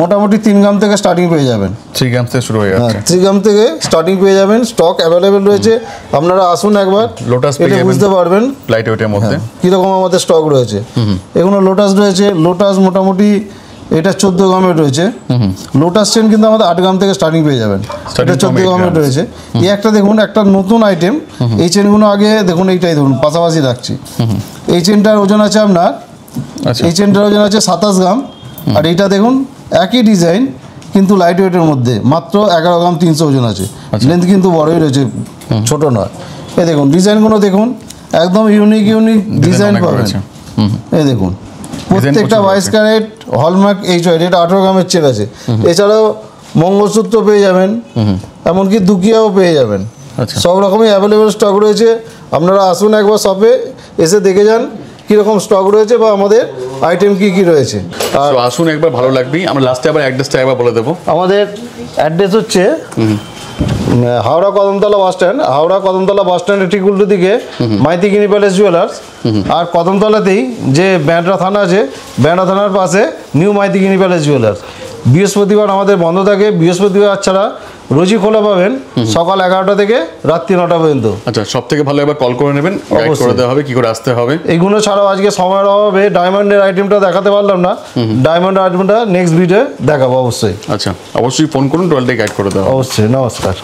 A: মোটামুটি 3 গ্রাম থেকে স্টার্টিং পেয়ে যাবেন।
B: 3 গ্রাম থেকে শুরু হয়ে যাচ্ছে।
A: 3 গ্রাম থেকে স্টার্টিং পেয়ে যাবেন, স্টক অ্যাভেলেবেল রয়েছে। আপনারা আসুন একবার,
B: লোটাস পেয়ে
A: এটা
B: যাবেন
A: বুঝতে পারবেন
B: লাইট ওয়েটের মধ্যে।
A: কীরকম আমাদের স্টক রয়েছে। এগুলো লোটাস রয়েছে, লোটাস মোটামুটি এটা 14 গ্রামের রয়েছে। লোটাস চেন কিন্তু আমাদের 8 গ্রাম থেকে স্টার্টিং পেয়ে যাবেন, এটা 14 গ্রামের রয়েছে। এই একটা দেখুন, একটা নতুন আইটেম। এই চেনগুলো আগে দেখুন, এইটাই ধরুন পাশাপাশি রাখছি। এই চেনটার ওজন আছে আপনার,
B: আচ্ছা,
A: এই চেনটার ওজন আছে 27 গ্রাম। আর এইটা দেখুন একই ডিজাইন কিন্তু লাইট ওয়েটের মধ্যে, মাত্র 11 গ্রাম 300 ওজন আছে। লেন্থ কিন্তু বড়ই রয়েছে, ছোট নয়। এই দেখুন ডিজাইনগুলো দেখুন, একদম ইউনিক ইউনিক ডিজাইন পাবেন। এই দেখুন প্রত্যেকটা 22 ক্যারেট হলমার্ক এইচওয়াইড, এটা 18 গ্রামের চেন আছে। এছাড়াও মঙ্গলসূত্র পেয়ে যাবেন, এমনকি দুকিয়াও পেয়ে যাবেন।
B: আচ্ছা,
A: সব রকমই অ্যাভেলেবেল স্টক রয়েছে। আপনারা আসুন একবার শপে, এসে দেখে যান কীরকম স্টক রয়েছে বা আমাদের আইটেম কী কী রয়েছে। আর
B: তো আসুন একবার, ভালো লাগবেই। আমরা লাস্টে আবার অ্যাড্রেসটা একবার বলে দেবো।
A: আমাদের অ্যাড্রেস হচ্ছে হাওড়া কদমতলা বাস স্ট্যান্ড, হাওড়া কদমতলা বাস স্ট্যান্ডের ঠিক উল্টো দিকে মাইতিগিনি প্যালেস জুয়েলার্স। আর কদমতলাতেই যে ব্যান্ডরা থানা আছে, ব্যান্ডরা থানার পাশে নিউ মাইতিগিনি প্যালেস জুয়েলার্স। বৃহস্পতিবার আমাদের বন্ধ থাকে, বৃহস্পতিবার ছাড়া রোজই খোলা পাবেন, সকাল 11টা থেকে রাত্রি 9টা পর্যন্ত।
B: আচ্ছা, সব থেকে ভালো একবার কল করে নেবেন, গাইড করে দেওয়া হবে কি করে আসতে হবে।
A: এইগুলো ছাড়াও আজকে সময়ের অভাবে ডায়মন্ডের আইটেমটা দেখাতে পারলাম না, ডায়মন্ডের আইটেমটা নেক্সট ভিডিও দেখাবো অবশ্যই।
B: আচ্ছা, অবশ্যই ফোন করুন, টোটালটাই গাইড করে দেওয়া হবে।
A: অবশ্যই, নমস্কার।